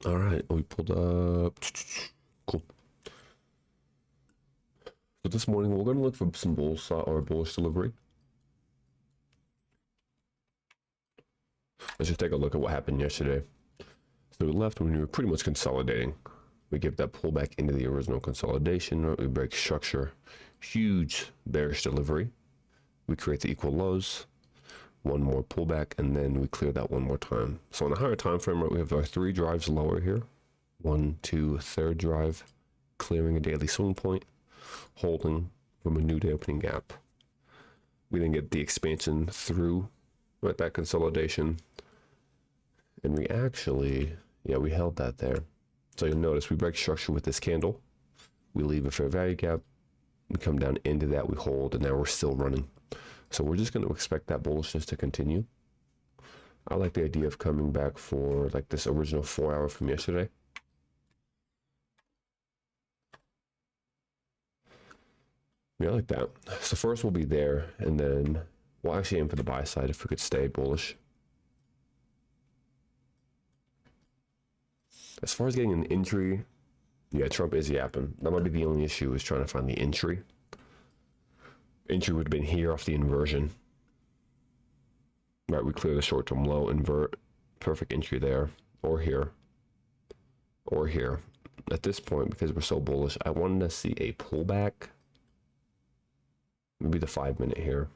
All right, we pulled up. Cool. So this morning we're going to look for some bullish delivery. Let's just take a look at what happened yesterday. So we left when we were pretty much consolidating. We give that pullback into the original consolidation. We break structure. Huge bearish delivery. We create the equal lows. One more pullback, and then we clear that one more time. So on a higher time frame, right, we have our 3 drives lower here. 1, 2, third drive, clearing a daily swing point, holding from a new day opening gap. We then get the expansion through with that consolidation, and we actually, we held that there. So you'll notice we break structure with this candle. We leave a fair value gap. We come down into that, we hold, and now we're still running. So we're just going to expect that bullishness to continue. I like the idea of coming back for like this original 4 hour from yesterday. Yeah, I like that. So first we'll be there, and then we'll actually aim for the buy side if we could stay bullish. As far as getting an entry, yeah, Trump is yapping. That might be the only issue, is trying to find the entry. Entry would have been here off the inversion. Right, we clear the short-term low, invert, perfect entry there, or here, or here. At this point, because we're so bullish, I wanted to see a pullback. Maybe the 5 minute here.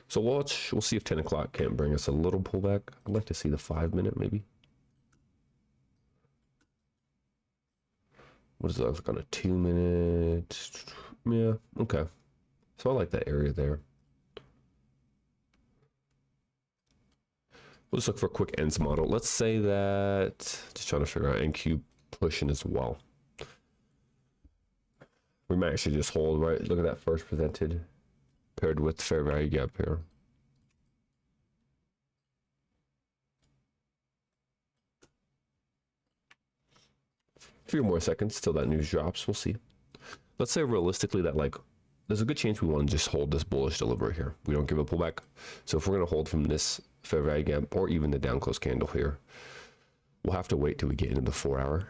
So we'll see if 10 o'clock can't bring us a little pullback. I'd like to see the 5 minute maybe. What does it look like on a 2 minute? Yeah, okay. So I like that area there. We'll just look for a quick ends model. Let's say that, just trying to figure out NQ pushing as well. We might actually just hold, right? Look at that first presented paired with fair value gap here. A few more seconds till that news drops. We'll see. Let's say realistically that like there's a good chance we want to just hold this bullish delivery here. We don't give a pullback. So if we're going to hold from this fair value gap or even the down close candle here, we'll have to wait till we get into the 4 hour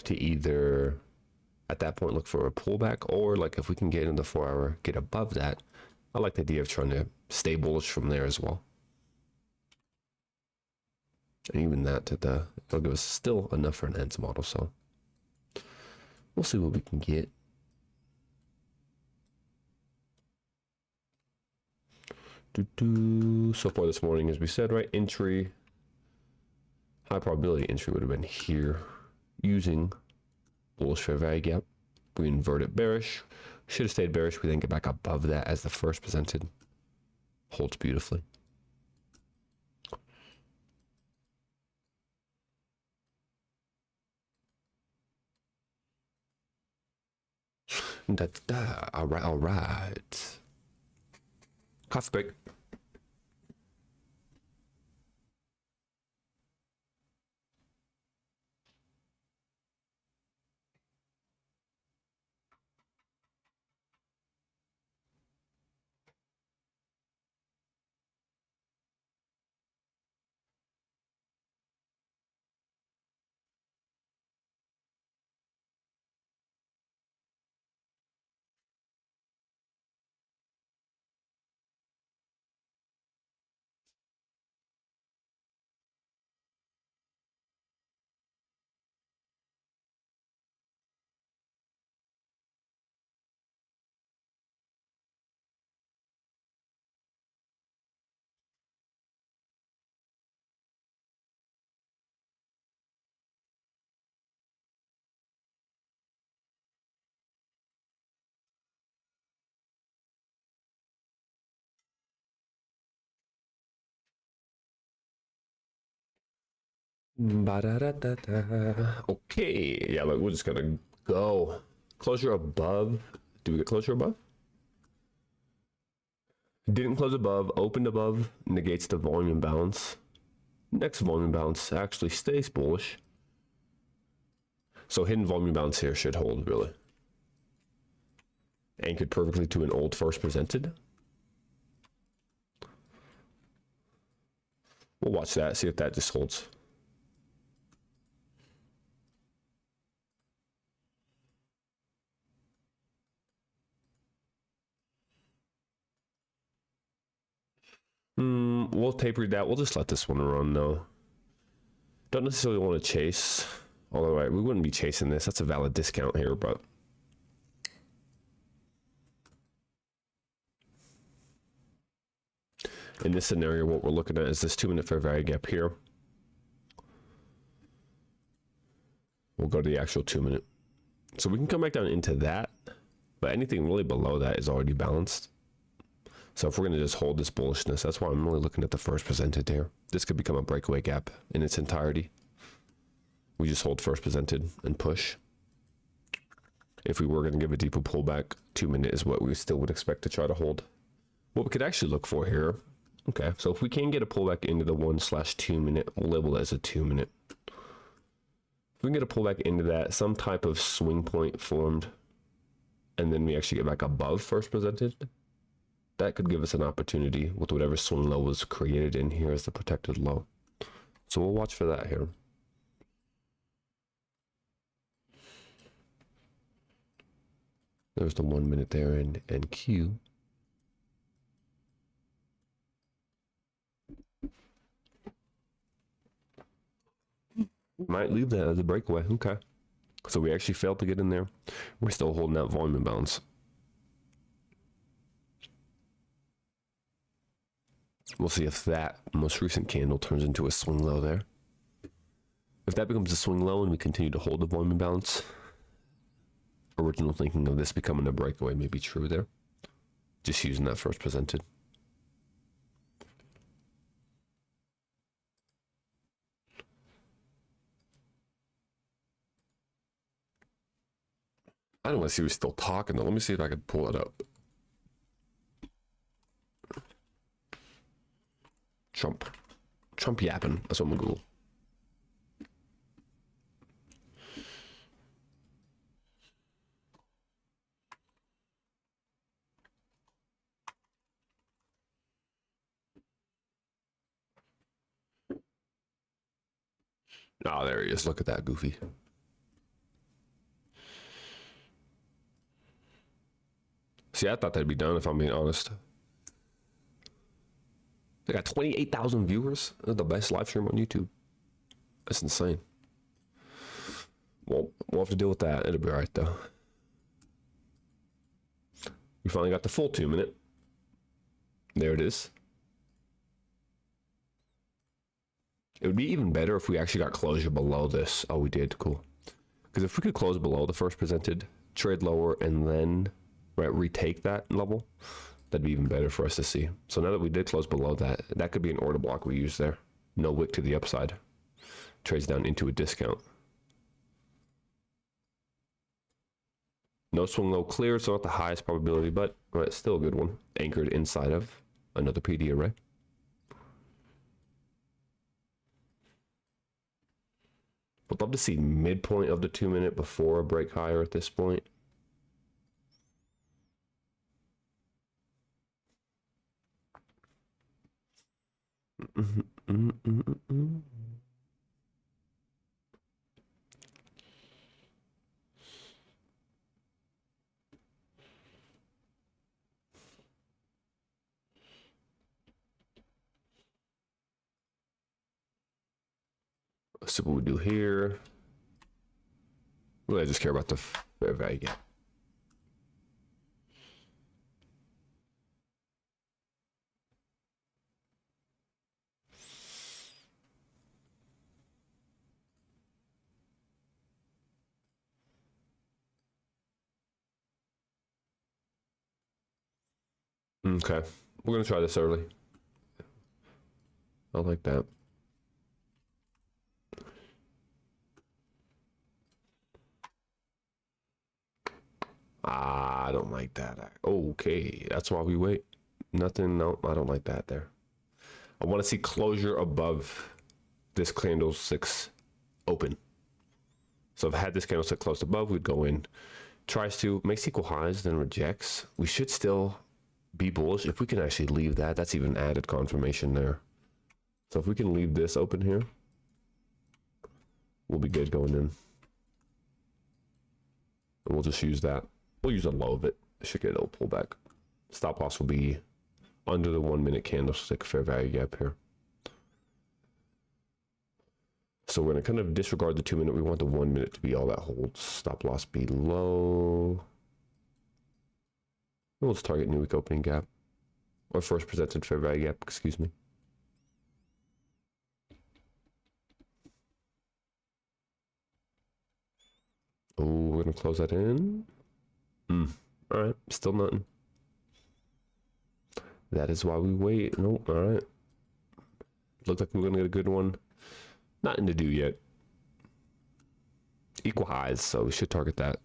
to either at that point look for a pullback, or like if we can get into the 4 hour, get above that. I like the idea of trying to stay bullish from there as well. And even that it'll give us still enough for an ends model. So we'll see what we can get. So far this morning, as we said, right, entry, high probability entry would have been here using bullish fair value gap. We invert it bearish, should have stayed bearish. We then get back above that as the first presented, holds beautifully. All right. Coffee break. Okay, yeah, look, we're just gonna go closure above. Do we get closure above? Didn't close above, opened above, negates the volume imbalance. Next volume imbalance actually stays bullish. So hidden volume imbalance here should hold, really. Anchored perfectly to an old first presented. We'll watch that, see if that just holds. We'll taper that. We'll just let this one run though. Don't necessarily want to chase. Although we wouldn't be chasing this. That's a valid discount here, but in this scenario, what we're looking at is this 2-minute fair value gap here. We'll go to the actual 2-minute. So we can come back down into that, but anything really below that is already balanced. So if we're going to just hold this bullishness, that's why I'm really looking at the first presented here. This could become a breakaway gap in its entirety. We just hold first presented and push. If we were going to give a deeper pullback, 2-minute is what we still would expect to try to hold. What we could actually look for here, okay, so if we can get a pullback into the 1/2 minute, we'll label it as a 2-minute. If we can get a pullback into that, some type of swing point formed, and then we actually get back above first presented, that could give us an opportunity with whatever swing low was created in here as the protected low. So we'll watch for that here. There's the 1 minute there in NQ. Might leave that as a breakaway. Okay. So we actually failed to get in there. We're still holding that volume imbalance. We'll see if that most recent candle turns into a swing low there. If that becomes a swing low and we continue to hold the volume imbalance, original thinking of this becoming a breakaway may be true there. Just using that first presented. I don't want to see who's still talking though. Let me see if I can pull it up. Trump yapping. That's what I'm gonna Google. Oh, there he is. Look at that, Goofy. See, I thought that'd be done if I'm being honest. They got 28,000 viewers. They're the best live stream on YouTube. That's insane. Well, we'll have to deal with that. It'll be all right, though. We finally got the full 2-minute. There it is. It would be even better if we actually got closure below this. Oh, we did. Cool. Because if we could close below the first presented, trade lower, and then retake that level, that'd be even better for us to see. So now that we did close below that, that could be an order block we use there. No wick to the upside. Trades down into a discount. No swing low clear, so not the highest probability, but still a good one. Anchored inside of another PD array. Would love to see midpoint of the 2-minute before a break higher at this point. Let's see what we do here. Really, I just care about the fair value gap. Okay, we're gonna try this early. I like that. I don't like that. Okay, that's why we wait. Nothing, no, I don't like that there. I want to see closure above this candlestick's open. So if I had this candlestick closed above, we'd go in. tries to makes equal highs, then rejects, we should still be bullish. If we can actually leave that, that's even added confirmation there. So if we can leave this open here, we'll be good going in. And we'll just use that. We'll use a low of it. It should get a little pullback. Stop loss will be under the 1 minute candlestick fair value gap here. So we're going to kind of disregard the 2 minute. We want the 1 minute to be all that holds. Stop loss below. We'll just target new week opening gap. Or first presented fair value gap, excuse me. Oh, we're going to close that in. All right, still nothing. That is why we wait. Nope, all right. Looks like we're going to get a good one. Nothing to do yet. Equal highs, so we should target that.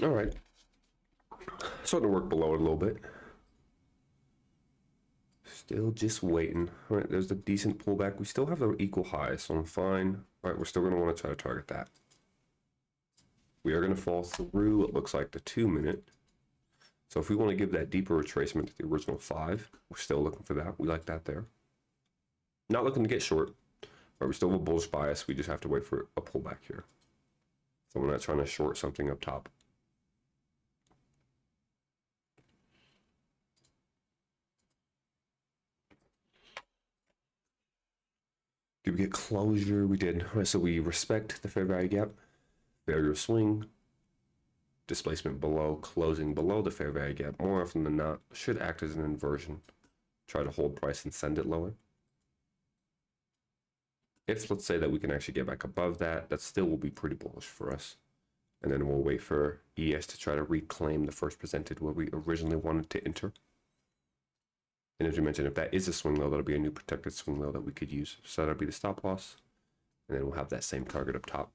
All right. Starting to work below it a little bit. Still just waiting. All right, there's the decent pullback. We still have the equal high, so I'm fine. All right, we're still going to want to try to target that. We are going to fall through, it looks like, the 2 minute. So if we want to give that deeper retracement to the original 5, we're still looking for that. We like that there. Not looking to get short. Right, we still have a bullish bias. We just have to wait for a pullback here. So we're not trying to short something up top. Did we get closure? We did. All right, so we respect the fair value gap. Failure swing. Displacement below, closing below the fair value gap. More often than not, should act as an inversion. Try to hold price and send it lower. If let's say that we can actually get back above that, that still will be pretty bullish for us. And then we'll wait for ES to try to reclaim the first presented where we originally wanted to enter. And as we mentioned, if that is a swing low, that'll be a new protected swing low that we could use. So that'll be the stop loss. And then we'll have that same target up top.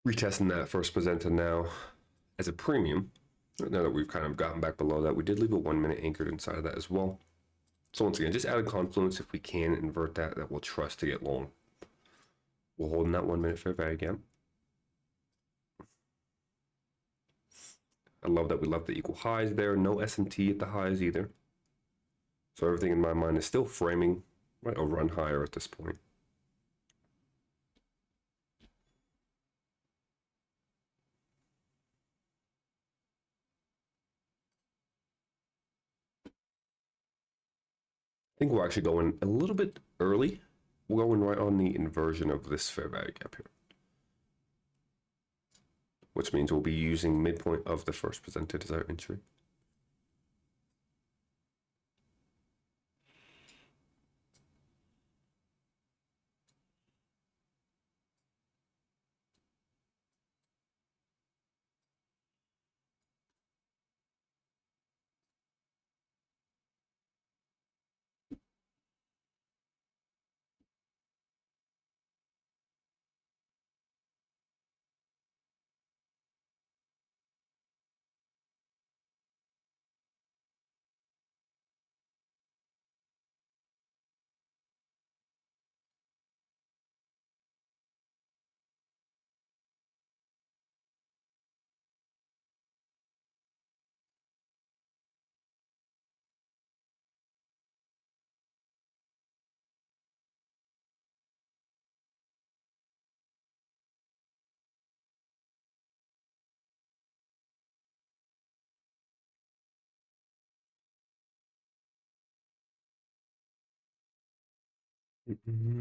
Retesting that first presented now as a premium. Now that we've kind of gotten back below that, we did leave a 1 minute anchored inside of that as well. So once again, just add a confluence if we can invert that we'll trust to get long. We'll hold in that 1 minute fair value gap. I love that we left the equal highs there. No SMT at the highs either. So everything in my mind is still framing right a run higher at this point. I think we're actually going a little bit early. We're going right on the inversion of this fair value gap here, which means we'll be using midpoint of the first presented as our entry.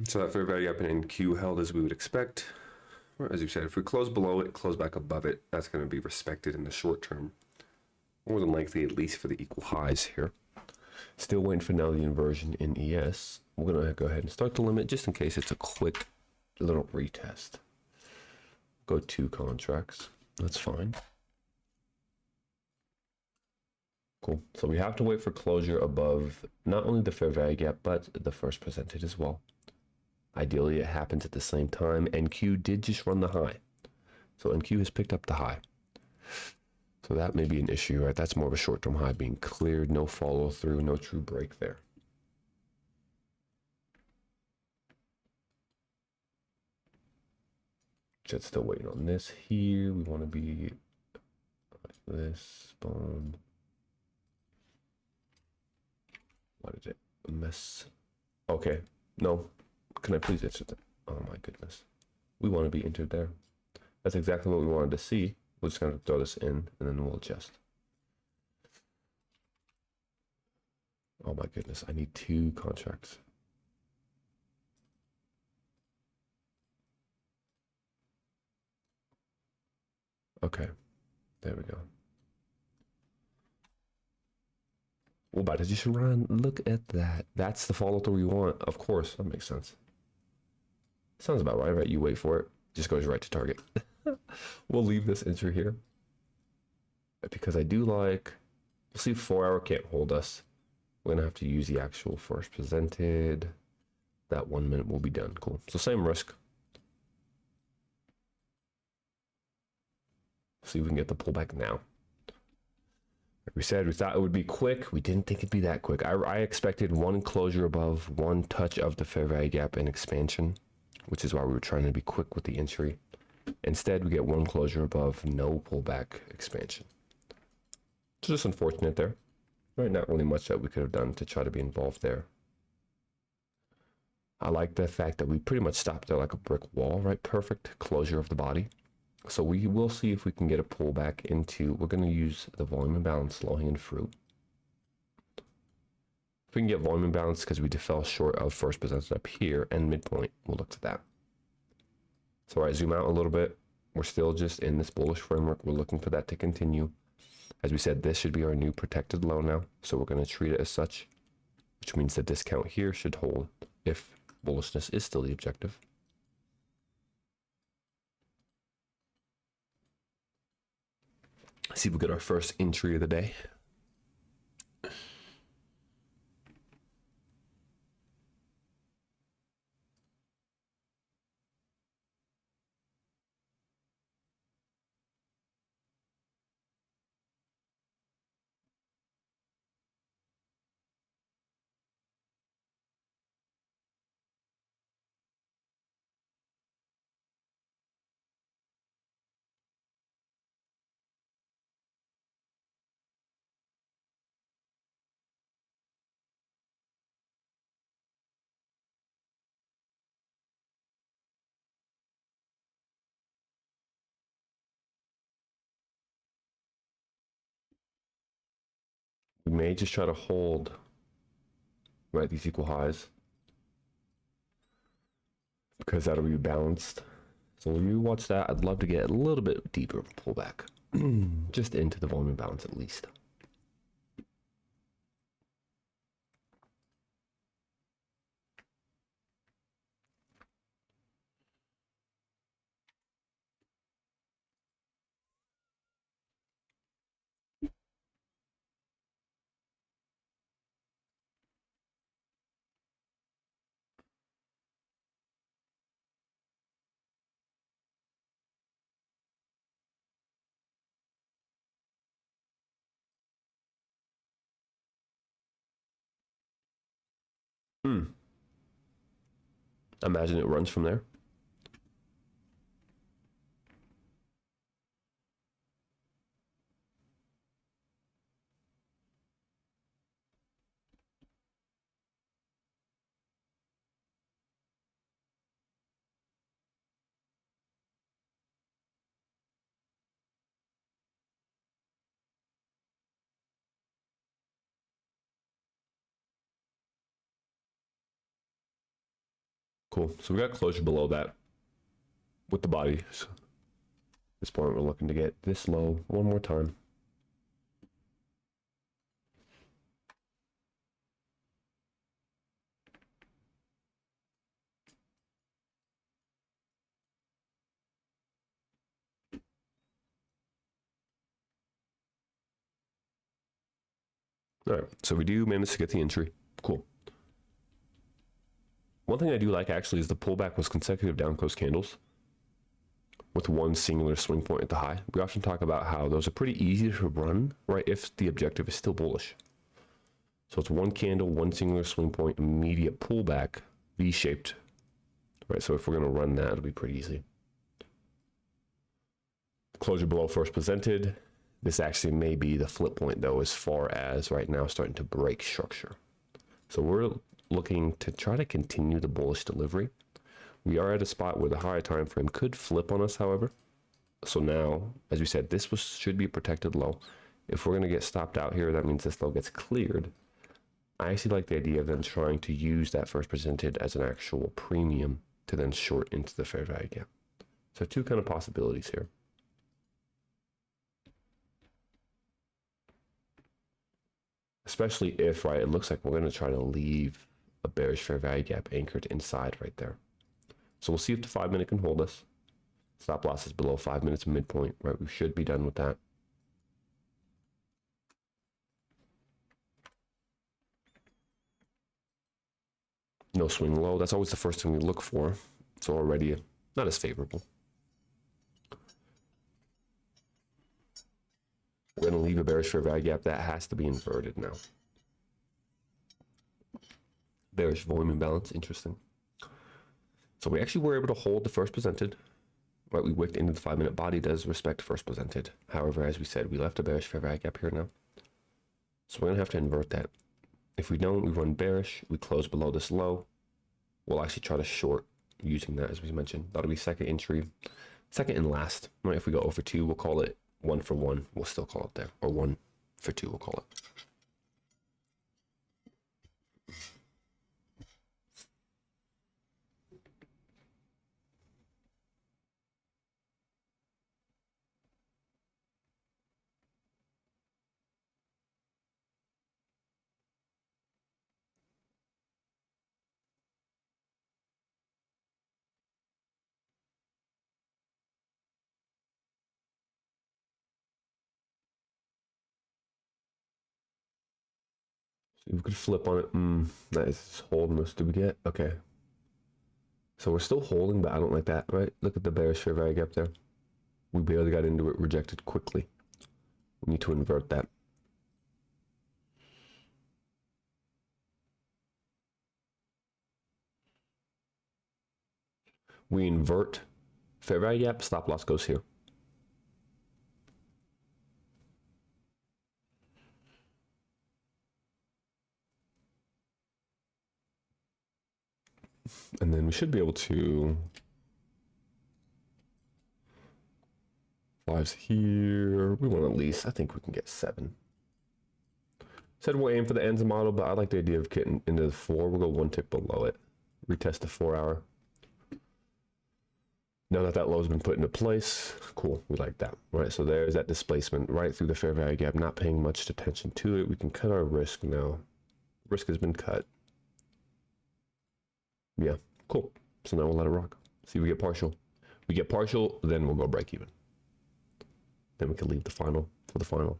So that fair value gap in NQ held as we would expect. As you said, if we close below it, close back above it, that's going to be respected in the short term. More than likely, at least for the equal highs here. Still waiting for now the inversion in ES. We're going to go ahead and start the limit just in case it's a quick little retest. Go 2 contracts. That's fine. Cool. So we have to wait for closure above not only the fair value gap, but the first presented as well. Ideally, it happens at the same time. NQ did just run the high. So NQ has picked up the high. So that may be an issue, right? That's more of a short-term high being cleared, no follow through, no true break there. Just still waiting on this here. We want to be like this, boom. What is it? Miss. Okay, no. Can I please answer that? Oh my goodness. We want to be entered there. That's exactly what we wanted to see. We're just going to throw this in and then we'll adjust. Oh my goodness. I need 2 contracts. Okay. There we go. We're about to just run. Look at that. That's the follow through we want. Of course. That makes sense. Sounds about right, right? You wait for it. Just goes right to target. We'll leave this entry here. Because I do like... We'll see if 4 hour can't hold us. We're going to have to use the actual first presented. That 1 minute will be done. Cool. So same risk. See if we can get the pullback now. Like we said, we thought it would be quick. We didn't think it'd be that quick. I expected 1 closure above, 1 touch of the fair value gap and expansion, which is why we were trying to be quick with the entry. Instead, we get 1 closure above, no pullback expansion. So just unfortunate there. Right, not really much that we could have done to try to be involved there. I like the fact that we pretty much stopped there like a brick wall, right? Perfect closure of the body. So we will see if we can get a pullback into, we're going to use the volume imbalance, low-hanging fruit. If we can get volume imbalance because we fell short of first presented up here and midpoint, we'll look to that. So I zoom out a little bit. We're still just in this bullish framework. We're looking for that to continue. As we said, this should be our new protected low now. So we're going to treat it as such, which means the discount here should hold if bullishness is still the objective. See if we get our first entry of the day. We may just try to hold right these equal highs because that'll be balanced. So when you watch that, I'd love to get a little bit deeper pullback, just into the volume balance at least. Imagine it runs from there. Cool. So we got closure below that with the body. So at this point, we're looking to get this low one more time. All right, so we do manage to get the entry. Cool. One thing I do like actually is the pullback was consecutive down close candles with one singular swing point at the high. We often talk about how those are pretty easy to run, right, if the objective is still bullish. So it's one candle, one singular swing point, immediate pullback, V-shaped, right? So if we're going to run that, it'll be pretty easy. Closure below first presented. This actually may be the flip point though, as far as right now starting to break structure. So we're looking to try to continue the bullish delivery. We are at a spot where the higher time frame could flip on us, however. So now, as we said, this should be a protected low. If we're going to get stopped out here, that means this low gets cleared. I actually like the idea of then trying to use that first presented as an actual premium to then short into the fair value gap. So two kind of possibilities here. Especially if, right, it looks like we're going to try to leave a bearish fair value gap anchored inside right there. So we'll see if the 5 minute can hold us. Stop loss is below 5 minutes midpoint, right? We should be done with that. No swing low. That's always the first thing we look for. It's already not as favorable. We're going to leave a bearish fair value gap. That has to be inverted now. Bearish volume imbalance. Interesting. So we actually were able to hold the first presented. Right, we wicked into the 5 minute body, does respect first presented. However, as we said, we left a bearish fair value gap here now. So we're going to have to invert that. If we don't, we run bearish. We close below this low. We'll actually try to short using that, as we mentioned. That'll be second entry, second and last. Right, if we go over 2, we'll call it 1 for 1. We'll still call it there. Or 1 for 2, we'll call it. So we could flip on it. That is holding us. Did we get? Okay. So we're still holding, but I don't like that, right? Look at the bearish fair value gap there. We barely got into it, rejected quickly. We need to invert that. We invert fair value gap, stop loss goes here. And then we should be able to fives here. We want at least, I think we can get 7. Said we'll aim for the ends of the model, but I like the idea of getting into the 4. We'll go 1 tick below it. Retest the 4 hour. Now that that low has been put into place, cool, we like that. All right, so there's that displacement right through the fair value gap, not paying much attention to it. We can cut our risk now. Risk has been cut. Yeah, cool. So now we'll let it rock. See, we get partial. We get partial, then we'll go break even. Then we can leave the final for the final.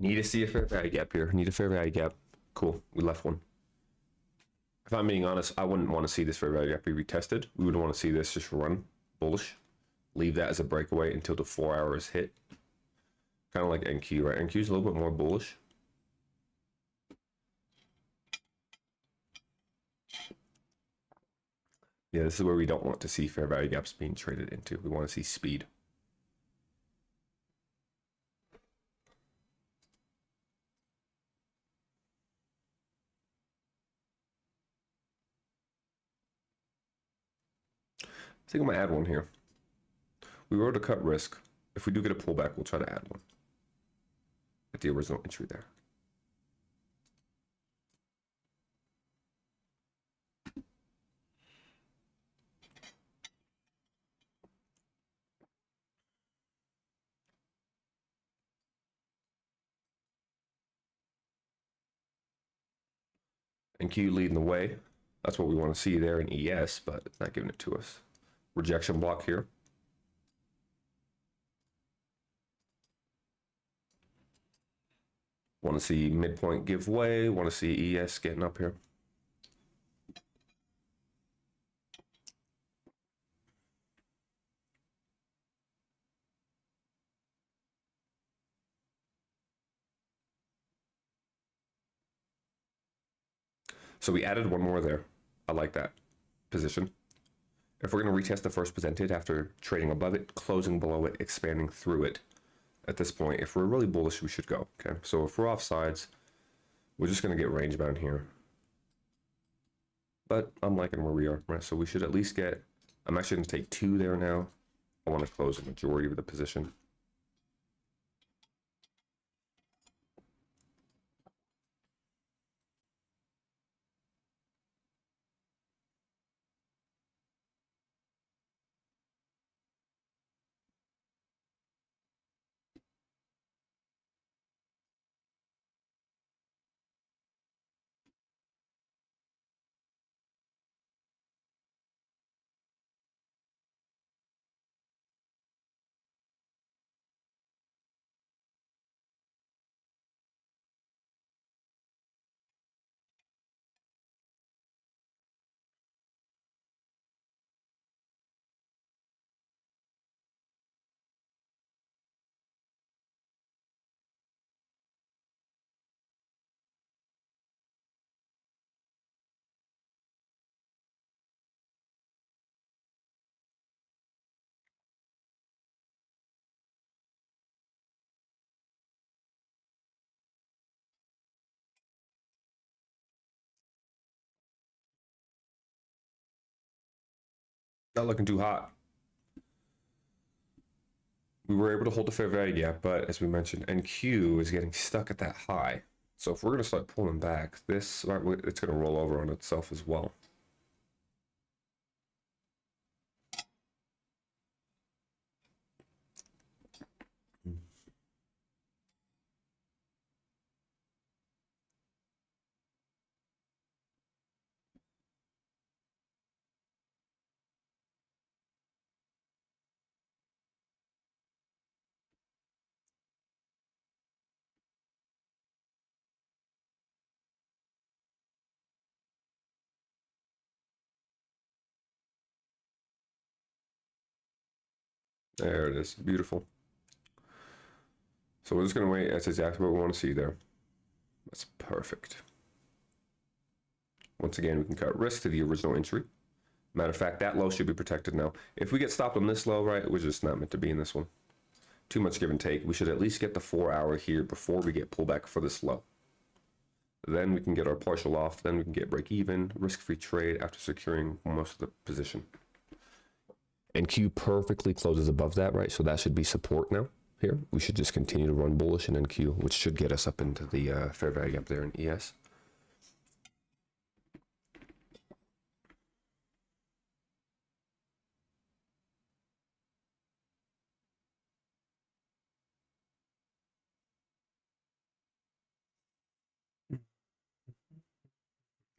Need to see a fair value gap here. Need a fair value gap. Cool, we left one. If I'm being honest, I wouldn't want to see this fair value gap be retested. We would want to see this just run bullish. Leave that as a breakaway until the 4 hours hit. Kind of like NQ, right? NQ is a little bit more bullish. Yeah, this is where we don't want to see fair value gaps being traded into. We want to see speed. I think I'm gonna add one here. We were to cut risk. If we do get a pullback, we'll try to add one at the original entry there. And Q leading the way. That's what we want to see there in ES, but it's not giving it to us. Rejection block here. Want to see midpoint give way. Want to see ES getting up here. So we added one more there. I like that position. If we're going to retest the first presented after trading above it, closing below it, expanding through it, at this point, if we're really bullish, we should go. Okay, so if we're off sides, we're just going to get range bound here. But I'm liking where we are, right? So we should at least get, I'm actually going to take 2 there now. I want to close the majority of the position. Not looking too hot. We were able to hold the fair value gap, but as we mentioned, NQ is getting stuck at that high. So if we're going to start pulling back, this it's going to roll over on itself as well. There it is. Beautiful. So we're just going to wait. That's exactly what we want to see there. That's perfect. Once again, we can cut risk to the original entry. Matter of fact, that low should be protected now. If we get stopped on this low, right, we're just not meant to be in this one. Too much give and take. We should at least get the 4 hour here before we get pullback for this low. Then we can get our partial off. Then we can get break even, risk-free trade after securing most of the position. NQ perfectly closes above that, right? So that should be support now here. We should just continue to run bullish in NQ, which should get us up into the fair value gap there in ES.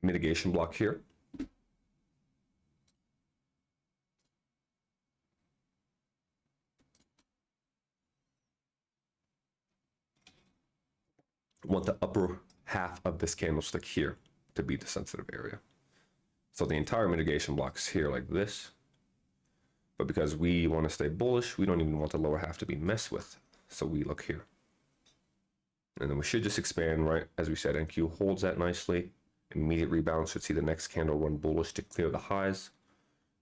Mitigation block here. Want the upper half of this candlestick here to be the sensitive area. So the entire mitigation block is here like this. But because we want to stay bullish, we don't even want the lower half to be messed with. So we look here. And then we should just expand, right? As we said, NQ holds that nicely. Immediate rebound, should see the next candle run bullish to clear the highs.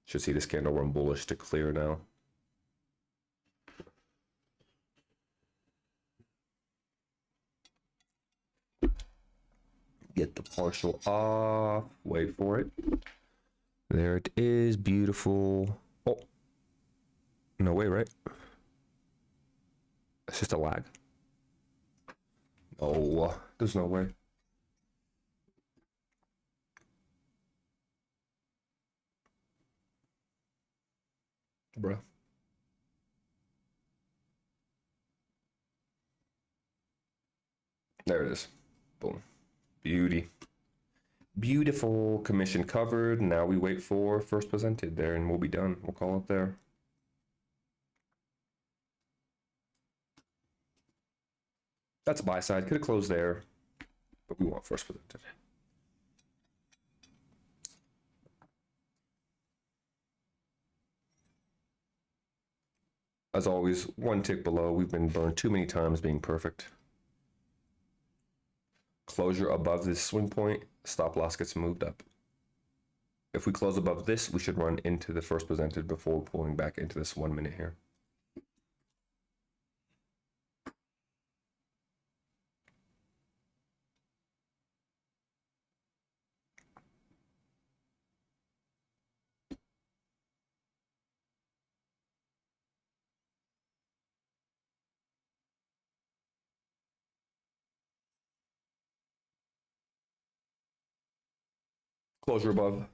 Should see this candle run bullish to clear now. Get the partial off. Wait for it. There it is. Beautiful. Oh. No way, right? It's just a lag. Oh, there's no way. Bruh. There it is. Boom. Beauty. Beautiful. Commission covered. Now we wait for first presented there and we'll be done. We'll call it there. That's a buy side. Could have closed there, but we want first presented. As always, one tick below. We've been burned too many times being perfect. Closure above this swing point, stop loss gets moved up. If we close above this, we should run into the first presented before pulling back into this 1 minute here. Closure above.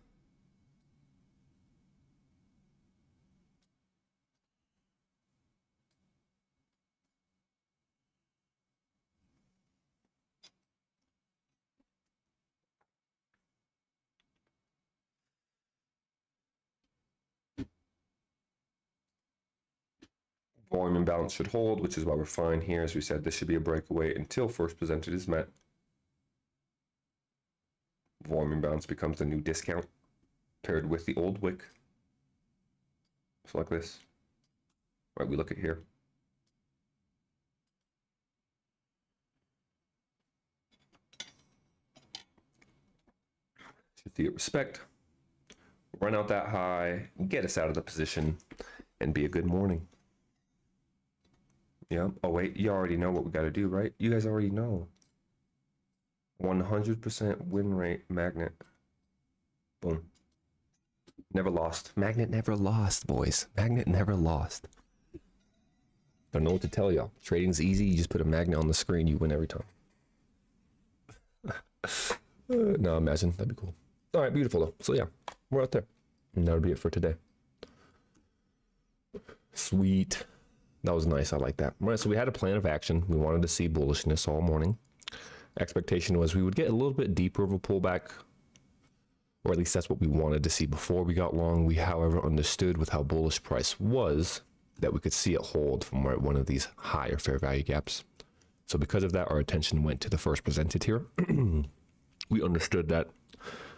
Volume imbalance should hold, which is why we're fine here. As we said, this should be a breakaway until first presented is met. Volume imbalance becomes the new discount paired with the old wick. So like this. Right, we look at here. Should see it respect. Run out that high, get us out of the position, and be a good morning. Yeah. Oh wait, you already know what we got to do, right? You guys already know. 100% win rate magnet. Boom. Never lost. Magnet never lost, boys. Magnet never lost. Don't know what to tell y'all. Trading's easy. You just put a magnet on the screen, you win every time. No, imagine. That'd be cool. All right, beautiful though. So yeah, we're out there. And that'll be it for today. Sweet. That was nice. I like that. All right, so we had a plan of action. We wanted to see bullishness all morning. Expectation was we would get a little bit deeper of a pullback, or at least that's what we wanted to see before we got long. We, however, understood with how bullish price was that we could see it hold from one of these higher fair value gaps. So because of that, our attention went to the first presented here. We understood that,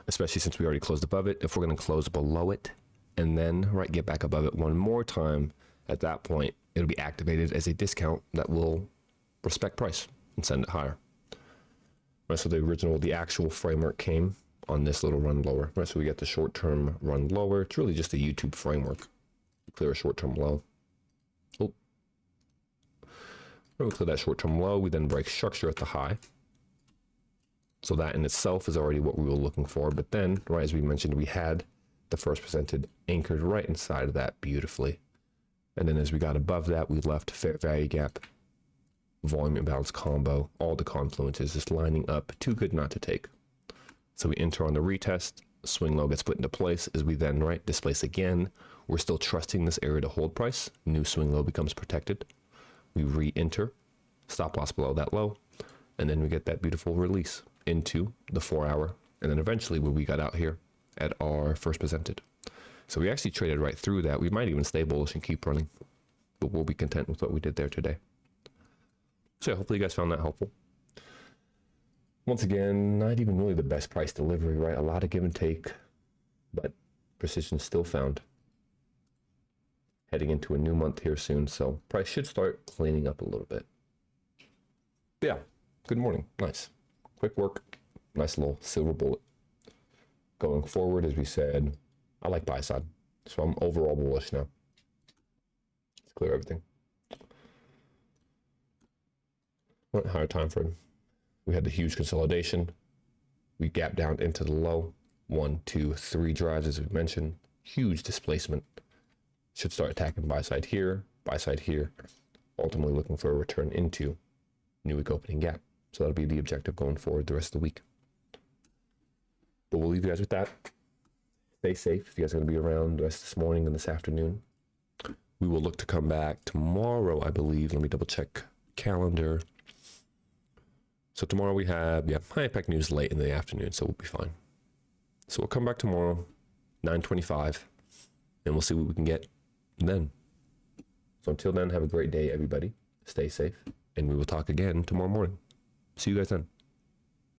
especially since we already closed above it, if we're going to close below it and then get back above it one more time At that point, it'll be activated as a discount that will respect price and send it higher. Right, so the actual framework came on this little run lower. Right, so we get the short-term run lower. It's really just a YouTube framework. Clear a short-term low. Oh. We clear that short-term low. We then break structure at the high. So that in itself is already what we were looking for. But then, right, as we mentioned, we had the first presented anchored right inside of that beautifully. And then as we got above that, we left fair value gap, volume imbalance combo, all the confluences just lining up, too good not to take. So we enter on the retest, swing low gets put into place. As we then, right, displace again, we're still trusting this area to hold price. New swing low becomes protected. We re-enter, stop loss below that low, and then we get that beautiful release into the 4 hour, and then eventually where we got out here at our first presented. So we actually traded right through that. We might even stay bullish and keep running, but we'll be content with what we did there today. So yeah, hopefully you guys found that helpful. Once again, not even really the best price delivery, right? A lot of give and take, but precision still found. Heading into a new month here soon, so price should start cleaning up a little bit. But yeah, good morning. Nice. Quick work. Nice little silver bullet. Going forward, as we said, I like buy side, so I'm overall bullish now. Let's clear everything. What higher time frame? We had the huge consolidation. We gapped down into the low. 1, 2, 3 drives, as we mentioned. Huge displacement. Should start attacking buy side here, ultimately looking for a return into new week opening gap. So that'll be the objective going forward the rest of the week. But we'll leave you guys with that. Stay safe if you guys are going to be around the rest of this morning and this afternoon. We will look to come back tomorrow, I believe. Let me double check calendar. So tomorrow we have high impact news late in the afternoon, so we'll be fine. So we'll come back tomorrow, 9:25, and we'll see what we can get then. So until then, have a great day, everybody. Stay safe, and we will talk again tomorrow morning. See you guys then.